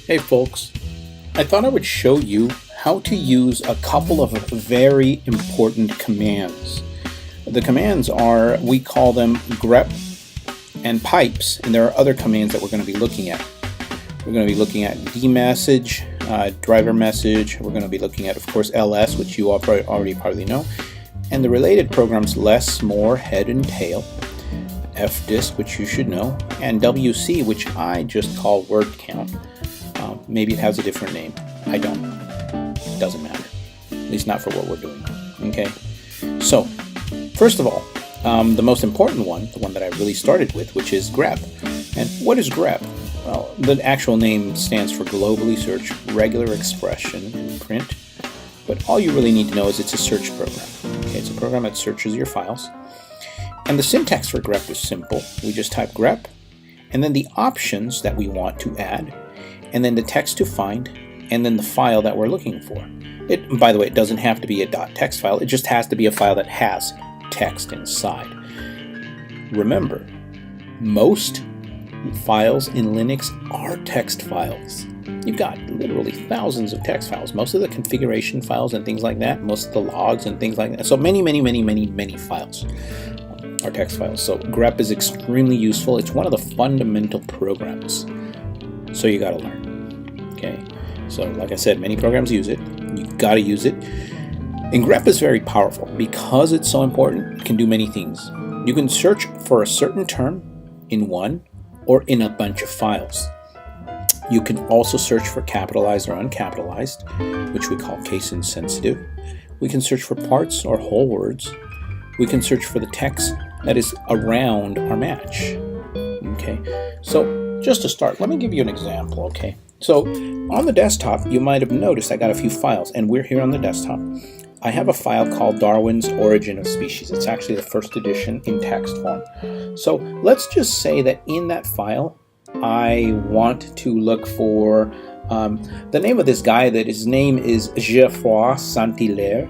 Hey folks, I thought I would show you how to use a couple of very important commands. The commands are, we call them grep and pipes, and there are other commands that we're going to be looking at. We're going to be looking at dmesg, driver message. We're going to be looking at, of course, ls, which you already probably know, and the related programs less, more, head and tail, fdisk, which you should know, and wc, which I just call word count. Maybe it has a different name. I don't. It doesn't matter. At least not for what we're doing. Okay. So, first of all, the most important one, the one that I really started with, which is grep. And what is grep? Well, the actual name stands for Globally Search Regular Expression in Print. But all you really need to know is it's a search program. Okay, it's a program that searches your files. And the syntax for grep is simple. We just type grep, and then the options that we want to add, and then the text to find, and then the file that we're looking for. By the way, it doesn't have to be a .text file. It just has to be a file that has text inside. Remember, most files in Linux are text files. You've got literally thousands of text files. Most of the configuration files and things like that, most of the logs and things like that. So many files are text files. So grep is extremely useful. It's one of the fundamental programs. So you got to learn. Okay. So like I said, many programs use it. You got to use it. And grep is very powerful because it's so important. It can do many things. You can search for a certain term in one or in a bunch of files. You can also search for capitalized or uncapitalized, which we call case insensitive. We can search for parts or whole words. We can search for the text that is around our match. Okay. So just to start, let me give you an example, okay? So on the desktop, you might have noticed I got a few files, and we're here on the desktop. I have a file called Darwin's Origin of Species. It's actually the first edition in text form. So let's just say that in that file, I want to look for the name of this guy, that his name is Geoffroy Saint-Hilaire,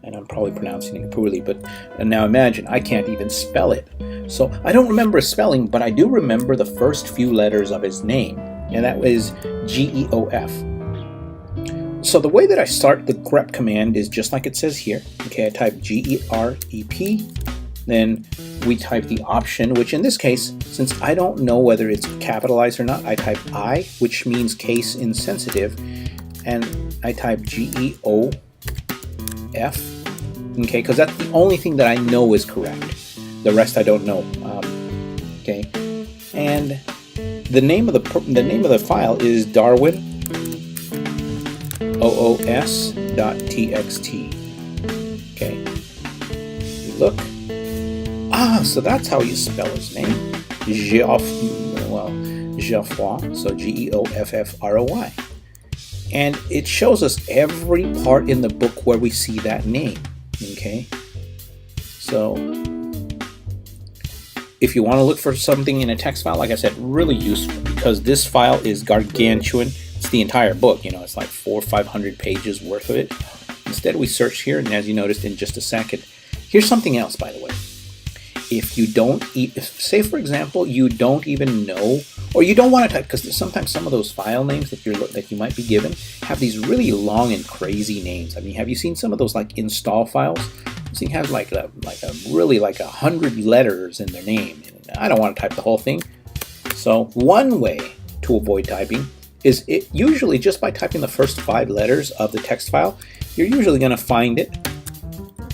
and I'm probably pronouncing it poorly, but now imagine, I can't even spell it. So I don't remember his spelling, but I do remember the first few letters of his name, and that was GEOF. So the way that I start the grep command is just like it says here. Okay, I type GREP, then we type the option, which in this case, since I don't know whether it's capitalized or not, I type I, which means case insensitive, and I type GEOF, okay, because that's the only thing that I know is correct. The rest I don't know. Okay, and the name of the file is Darwin OOS.txt. Okay, you look. So that's how you spell his name. Geoffroy, so Geoffroy. And it shows us every part in the book where we see that name. Okay, so if you want to look for something in a text file, like I said, really useful, because this file is gargantuan. It's the entire book, it's like 400 or 500 pages worth of it. Instead, we search here, and as you noticed in just a second, here's something else, by the way. If you don't, say for example, you don't even know, or you don't want to type, because sometimes some of those file names that you might be given have these really long and crazy names. I mean, have you seen some of those like install files? They have like 100 letters in their name. And I don't want to type the whole thing. So one way to avoid typing is usually just by typing the first 5 letters of the text file, you're usually going to find it.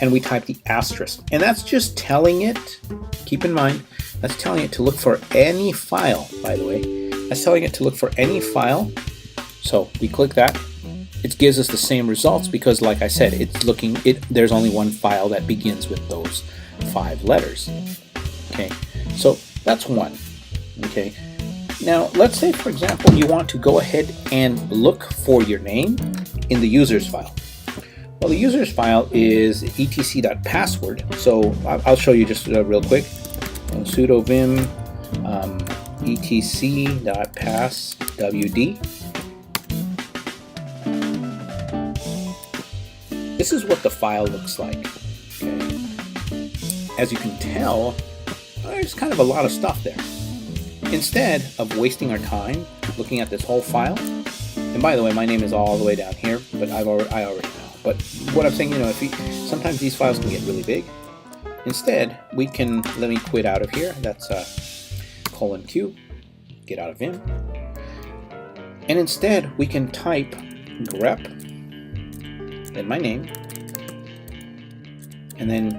And we type the asterisk. And that's just telling it, keep in mind, that's telling it to look for any file, by the way. That's telling it to look for any file. So we click that. It gives us the same results because, like I said, there's only one file that begins with those 5 letters. Okay, so that's one. Okay, now let's say, for example, you want to go ahead and look for your name in the users file. Well, the users file is etc.password. So I'll show you just real quick. Sudo vim etc.passwd. This is what the file looks like. Okay. As you can tell, there's kind of a lot of stuff there. Instead of wasting our time looking at this whole file, And by the way, my name is all the way down here, but I already know. But what I'm saying, sometimes these files can get really big. Instead, we can, let me quit out of here. That's :Q, get out of Vim. And instead, we can type grep, then my name, and then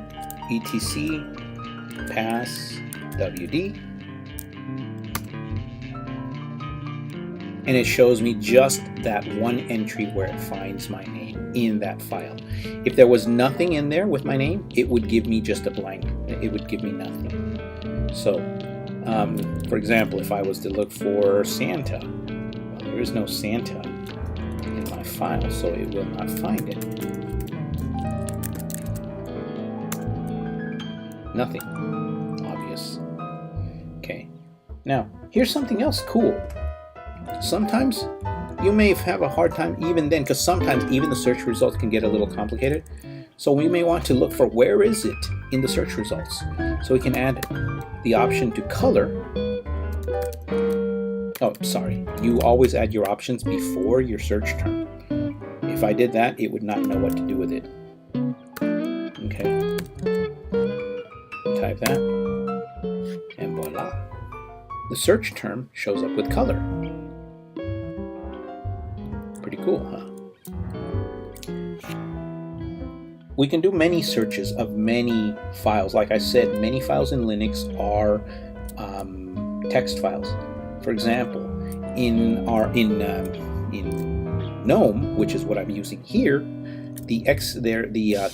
etc pass wd, and it shows me just that one entry where it finds my name in that file. If there was nothing in there with my name, it would give me just a blank. It would give me nothing. So, for example, if I was to look for Santa, well, there is no Santa in my file, so it will not find it. Nothing. Obvious. Okay. Now, here's something else cool. Sometimes you may have a hard time even then, because sometimes even the search results can get a little complicated. So we may want to look for where is it in the search results. So we can add the option to color. Oh, sorry. You always add your options before your search term. If I did that, it would not know what to do with it. Okay. Type that. And voila. The search term shows up with color. Pretty cool, huh? We can do many searches of many files. Like I said, many files in Linux are text files. For example, in GNOME, which is what I'm using here, the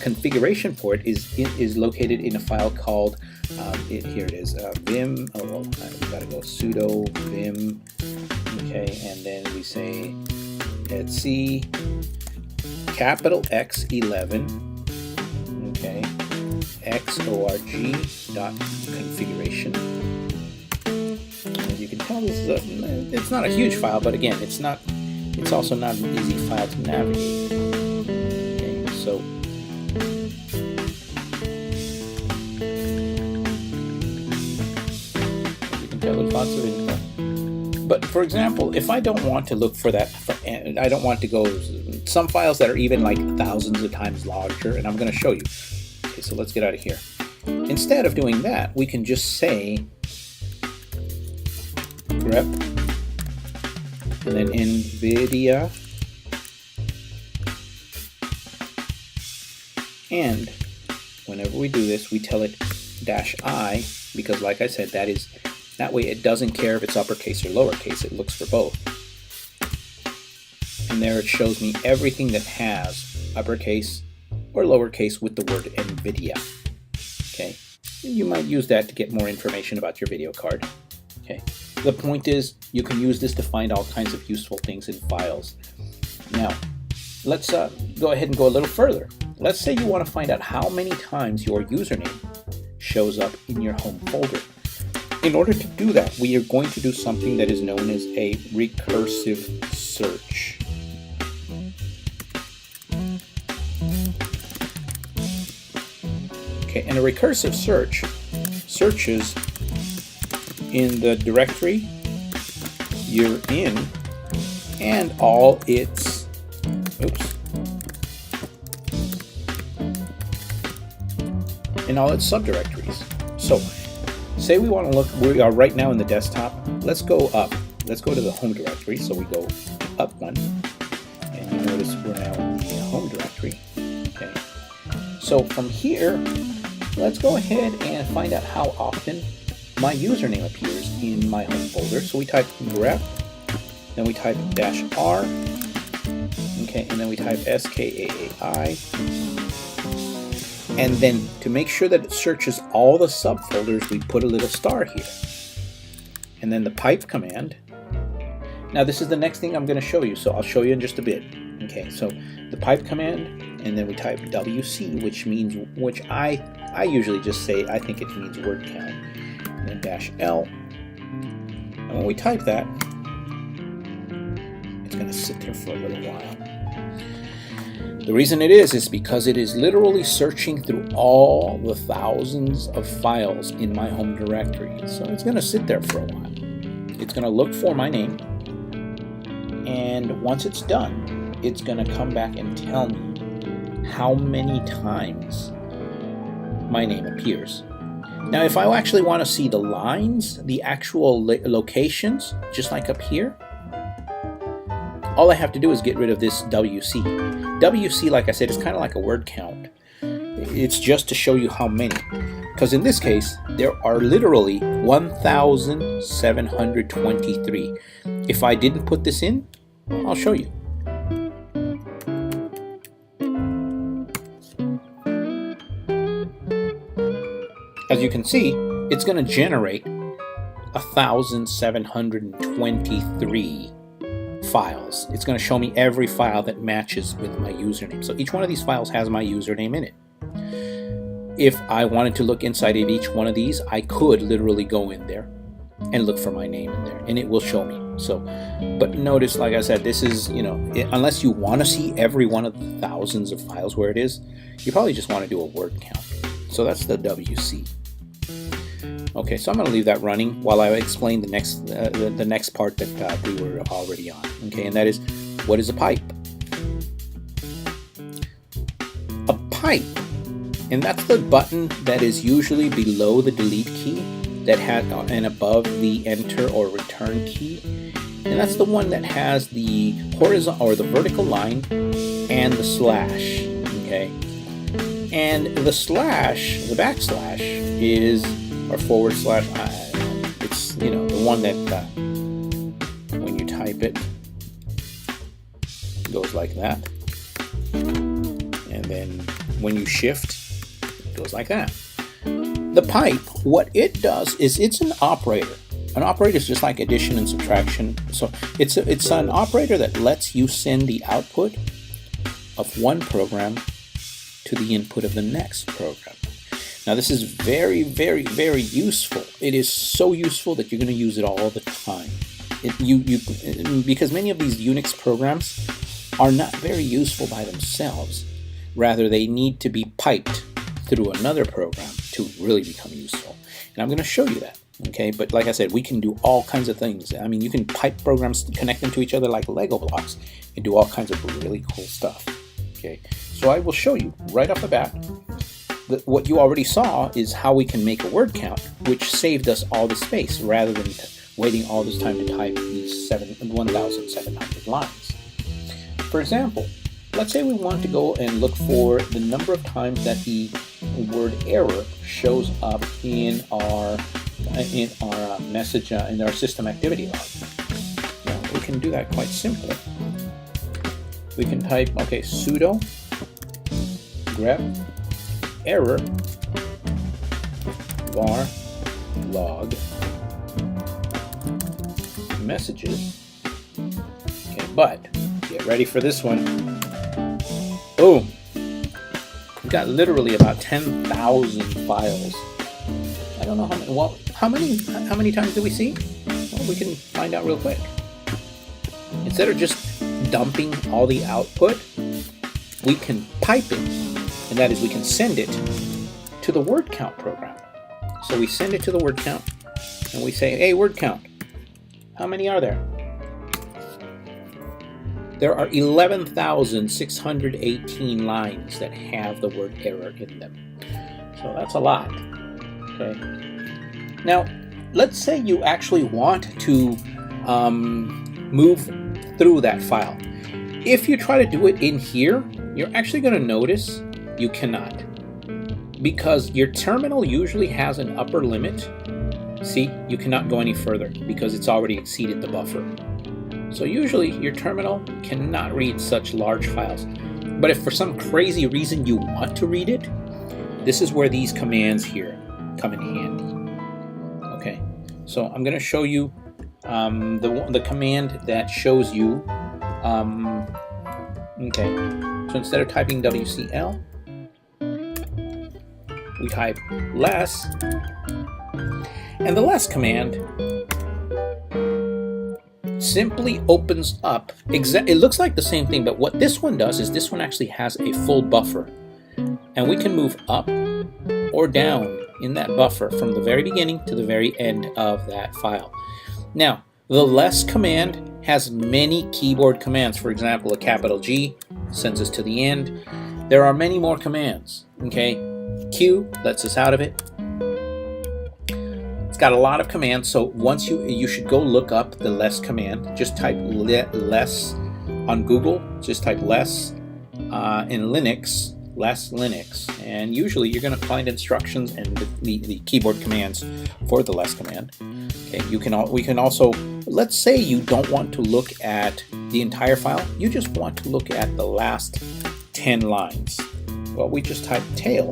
configuration port is located in a file called here it is vim. Oh, well, we gotta go sudo vim. Okay, and then we say etc capital X11. Okay, xorg.configuration. As you can tell, this is it's not a huge file, but again, it's also not an easy file to navigate. Okay, so as you can tell, there's lots of info. But for example, if I don't want to look for that, I don't want to go some files that are even like thousands of times larger, and I'm going to show you. Okay, so let's get out of here. Instead of doing that, we can just say grep and then nvidia, and whenever we do this, we tell it -i, because like I said, that way it doesn't care if it's uppercase or lowercase, it looks for both. And there it shows me everything that has uppercase or lowercase with the word NVIDIA. Okay, you might use that to get more information about your video card. Okay, the point is you can use this to find all kinds of useful things in files. Now, let's go ahead and go a little further. Let's say you want to find out how many times your username shows up in your home folder. In order to do that, we are going to do something that is known as a recursive search. Okay, and a recursive search searches in the directory you're in and all its subdirectories. So say we want to look, we are right now in the desktop. Let's go up. Let's go to the home directory. So we go up one, and you notice we're now in the home directory. Okay. So from here, let's go ahead and find out how often my username appears in my home folder. So we type grep, then we type -r, okay, and then we type skaai. And then to make sure that it searches all the subfolders, we put a little star here. And then the pipe command. Now this is the next thing I'm going to show you, so I'll show you in just a bit. Okay, so the pipe command, and then we type WC, which I usually just say, I think it means word count. And then -L. And when we type that, it's going to sit there for a little while. The reason it is because it is literally searching through all the thousands of files in my home directory. So it's going to sit there for a while. It's going to look for my name, And once it's done, it's going to come back and tell me how many times my name appears. Now, if I actually want to see the lines, the actual locations, just like up here, all I have to do is get rid of this WC. WC, like I said, is kind of like a word count. It's just to show you how many. Because in this case, there are literally 1,723. If I didn't put this in, I'll show you. As you can see, it's going to generate 1,723 files. It's going to show me every file that matches with my username. So each one of these files has my username in it. If I wanted to look inside of each one of these, I could literally go in there and look for my name in there, and it will show me. So, but notice, like I said, this is, unless you want to see every one of the thousands of files where it is, you probably just want to do a word count. So that's the WC. Okay, so I'm going to leave that running while I explain the next part that we were already on. Okay, and that is, what is a pipe? A pipe, and that's the button that is usually below the delete key that has and above the enter or return key, and that's the one that has the horizontal or the vertical line and the slash. Okay, and the slash, the backslash is, or forward slash, it's the one that when you type it goes like that, and then when you shift it goes like that. The pipe, what it does is it's an operator. An operator is just like addition and subtraction. So it's an operator that lets you send the output of one program to the input of the next program. Now this is very, very, very useful. It is so useful that you're going to use it all the time. Because many of these Unix programs are not very useful by themselves. Rather, they need to be piped through another program to really become useful. And I'm going to show you that. Okay, but like I said, we can do all kinds of things. I mean, you can pipe programs, connect them to each other like Lego blocks, and do all kinds of really cool stuff. Okay, so I will show you right off the bat. What you already saw is how we can make a word count, which saved us all the space rather than waiting all this time to type these 1,700 lines. For example, let's say we want to go and look for the number of times that the word error shows up in our message in our system activity log. Now, we can do that quite simply. We can type sudo grep error var log messages. Okay, but get ready for this one. Boom! We've got literally about 10,000 files. I don't know how many. Well, how many times do we see? Well, we can find out real quick. Instead of just dumping all the output, we can pipe it, and that is we can send it to the word count program. So we send it to the word count, and we say, hey, word count, how many are there? There are 11,618 lines that have the word error in them. So that's a lot. Okay. Now, let's say you actually want to move through that file. If you try to do it in here, you're actually going to notice you cannot, because your terminal usually has an upper limit. See, you cannot go any further because it's already exceeded the buffer. So usually your terminal cannot read such large files. But if for some crazy reason you want to read it, this is where these commands here come in handy. Okay, so I'm going to show you the command that shows you. Okay, so instead of typing WCL, we type less, and the less command simply opens up. It looks like the same thing, but what this one does is this one actually has a full buffer, and we can move up or down in that buffer from the very beginning to the very end of that file. Now, The less command has many keyboard commands. For example, a capital G sends us to the end. There are many more commands. Okay, Q lets us out of it. It's got a lot of commands, so once you should go look up the less command. Just type less on Google. Just type less in Linux, less Linux, and usually you're going to find instructions and the keyboard commands for the less command. Okay, we can also, let's say you don't want to look at the entire file, you just want to look at the last 10 lines. Well, we just type tail,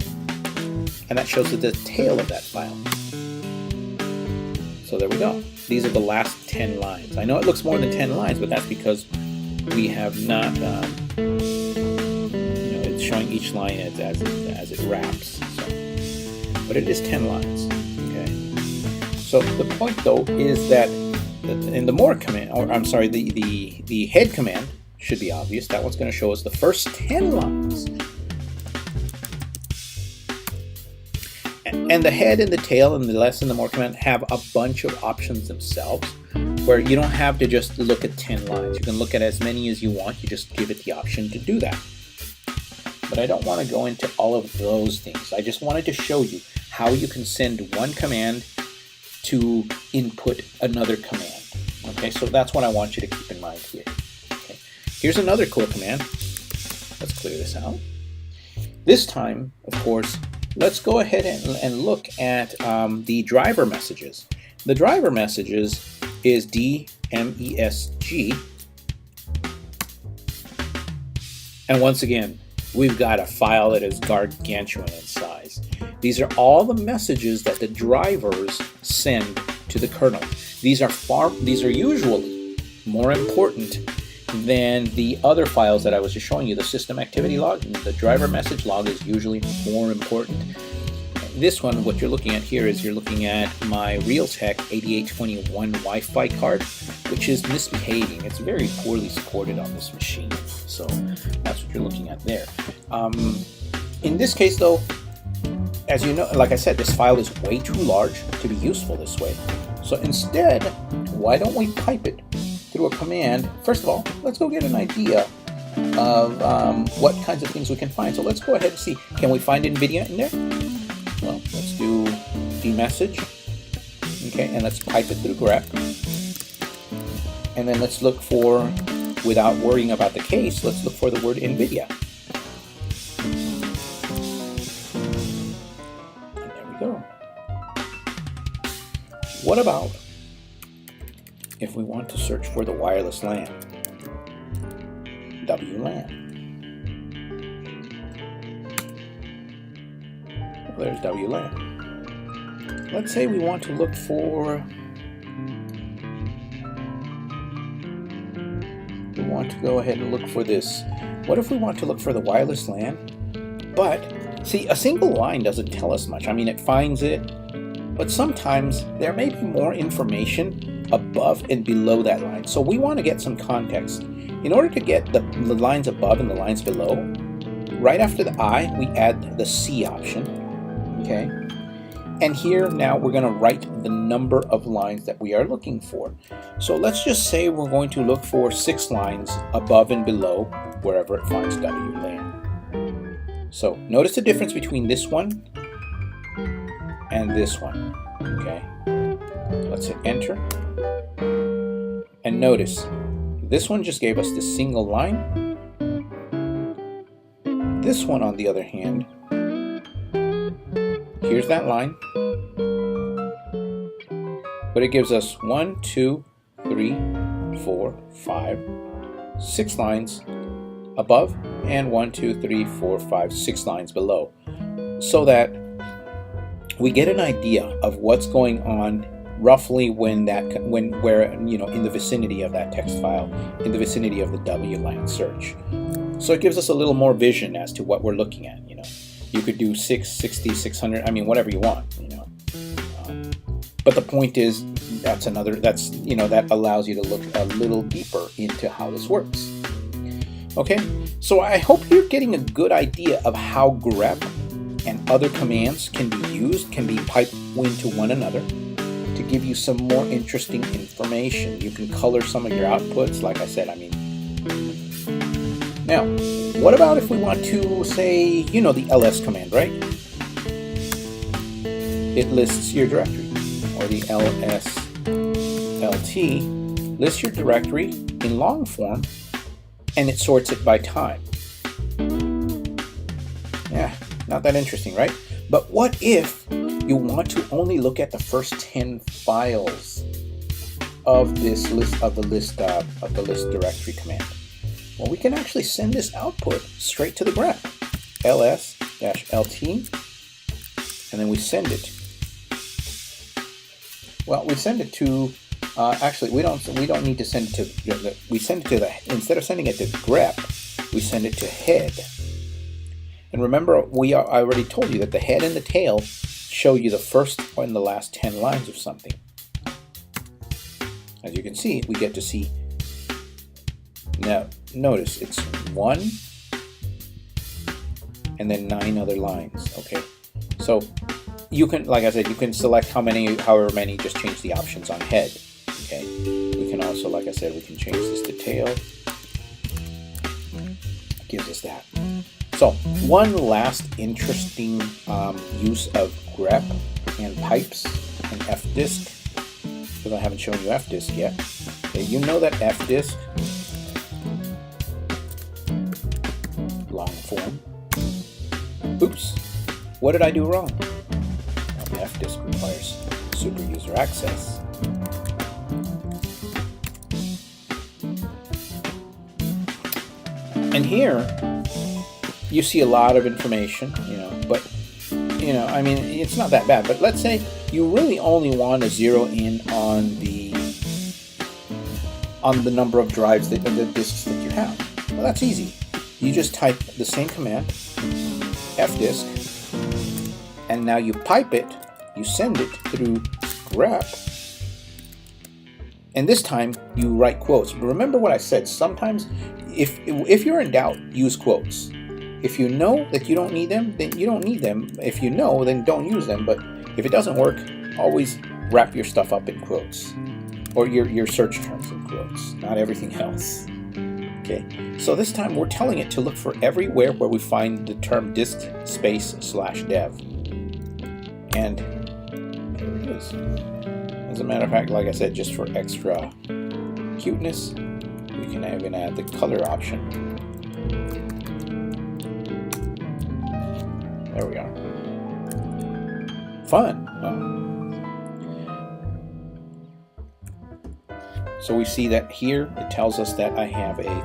and that shows us the tail of that file. So there we go. These are the last 10 lines. I know it looks more than 10 lines, but that's because we have not, it's showing each line as it wraps. So, but it is 10 lines. Okay. So the point though is that in the more command, or I'm sorry, the head command should be obvious. That one's going to show us the first 10 lines. And the head and the tail and the less and the more command have a bunch of options themselves, where you don't have to just look at 10 lines. You can look at as many as you want. You just give it the option to do that. But I don't want to go into all of those things. I just wanted to show you how you can send one command to input another command. Okay, so that's what I want you to keep in mind here. Okay. Here's another cool command. Let's clear this out. This time, of course, let's go ahead and look at the driver messages. The driver messages is dmesg. And once again, we've got a file that is gargantuan in size. These are all the messages that the drivers send to the kernel. These are usually more important than the other files that I was just showing you. The system activity log and the driver message log is usually more important. This one, what you're looking at here is you're looking at my Realtek 8821 Wi-Fi card, which is misbehaving. It's very poorly supported on this machine. So that's what you're looking at there. In this case though, as you know, like I said, this file is way too large to be useful this way. So instead, why don't we pipe it through a command? First of all, let's go get an idea of what kinds of things we can find. So let's go ahead and see, can we find NVIDIA in there? Well, let's do dmesg, okay, and let's pipe it through grep. And then let's look for, without worrying about the case, let's look for the word NVIDIA. And there we go. What about if we want to search for the wireless LAN? WLAN. There's WLAN. Let's say we want to look for, we want to go ahead and look for this. What if we want to look for the wireless LAN? But see, a single line doesn't tell us much. I mean, it finds it, but sometimes there may be more information above and below that line. So we want to get some context. In order to get the lines above and the lines below, right after the I, we add the C option. Okay, and here now we're going to write the number of lines that we are looking for. So let's just say we're going to look for 6 lines above and below wherever it finds WLAN. So notice the difference between this one and this one. Okay, let's hit enter, and notice this one just gave us this single line. This one, on the other hand, here's that line, but it gives us 1, 2, 3, 4, 5, 6 lines above, and 1, 2, 3, 4, 5, 6 lines below, so that we get an idea of what's going on roughly where in the vicinity of that text file, in the vicinity of the WLAN search. So it gives us a little more vision as to what we're looking at. You could do 660, 600, I mean, whatever you want, but the point is, that allows you to look a little deeper into how this works. Okay, so I hope you're getting a good idea of how grep and other commands can be used, can be piped into one another to give you some more interesting information. You can color some of your outputs, like I said. Now, what about if we want to say, the ls command, right? It lists your directory, or the lslt lists your directory in long form, and it sorts it by time. Yeah, not that interesting, right? But what if you want to only look at the first 10 files of this list of the list directory command? Well, we can actually send this output straight to the grep, ls-lt, and then we send it. Well, we send it to. Actually, we don't need to send it to. We send it to the. Instead of sending it to grep, we send it to head. And remember, I already told you that the head and the tail show you the first and the last 10 lines of something. As you can see, we get to see. Now, notice it's 1 and then 9 other lines. Okay, so you can, like I said, you can select however many. Just change the options on head. Okay, we can also, like I said, we can change this to tail. It gives us that. So one last interesting use of grep and pipes and fdisk, because I haven't shown you fdisk yet. Okay, you know that fdisk, long form. Oops, what did I do wrong? Well, fdisk requires super user access. And here you see a lot of information, but it's not that bad. But let's say you really only want to zero in on the number of drives, the disks that you have. Well, that's easy. You just type the same command, fdisk, and now you pipe it, you send it through grep, and this time you write quotes. But remember what I said, sometimes if you're in doubt, use quotes. If you know that you don't need them, then you don't need them. If you know, then don't use them. But if it doesn't work, always wrap your stuff up in quotes, or your search terms in quotes, not everything else. Okay, so this time we're telling it to look for everywhere where we find the term disk space /dev. And there it is. As a matter of fact, like I said, just for extra cuteness, we can even add the color option. There we are. Fun. So we see that here it tells us that I have a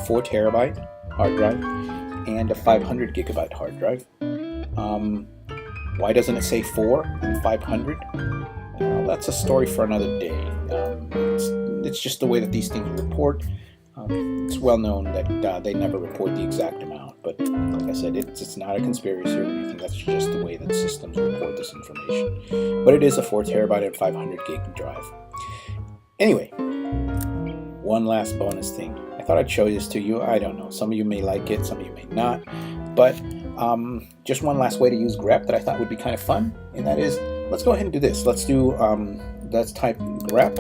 4 terabyte hard drive and a 500 gigabyte hard drive. Why doesn't it say 4 and 500? Well, that's a story for another day. It's just the way that these things report. It's well known that they never report the exact amount, but like I said, it's not a conspiracy or anything. That's just the way that systems report this information. But it is a 4 terabyte and 500 gig drive. Anyway, one last bonus thing. I thought I'd show this to you. I don't know. Some of you may like it, some of you may not. But just one last way to use grep that I thought would be kind of fun, and that is, let's go ahead and do this. Let's type grep.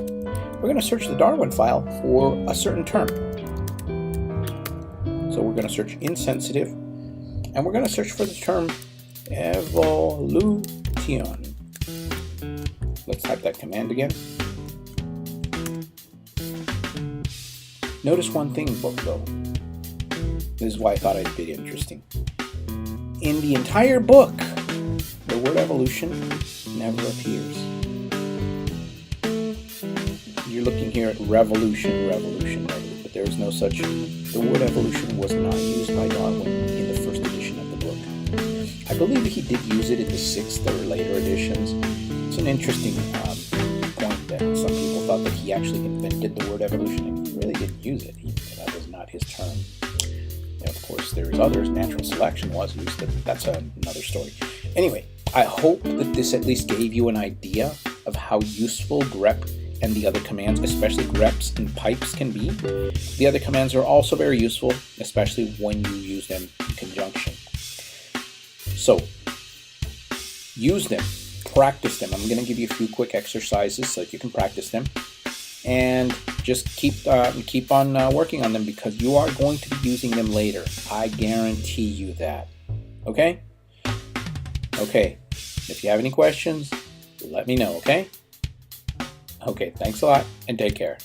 We're going to search the Darwin file for a certain term. So we're going to search insensitive, and we're going to search for the term evolution. Let's type that command again. Notice one thing, though. This is why I thought it'd be interesting. In the entire book, the word evolution never appears. You're looking here at revolution, but there is no such. The word evolution was not used by Darwin in the first edition of the book. I believe he did use it in the 6th or later editions. It's an interesting point that some people thought that he actually invented the word evolution, and he really didn't use it. That was not his term. Of course, there's others. Natural selection was used, but that's another story. Anyway, I hope that this at least gave you an idea of how useful grep and the other commands, especially greps and pipes, can be. The other commands are also very useful, especially when you use them in conjunction. So, use them, practice them. I'm going to give you a few quick exercises so that you can practice them, and just keep on working on them, because you are going to be using them later. I guarantee you that. Okay? Okay. If you have any questions, let me know, okay? Okay, thanks a lot, and take care.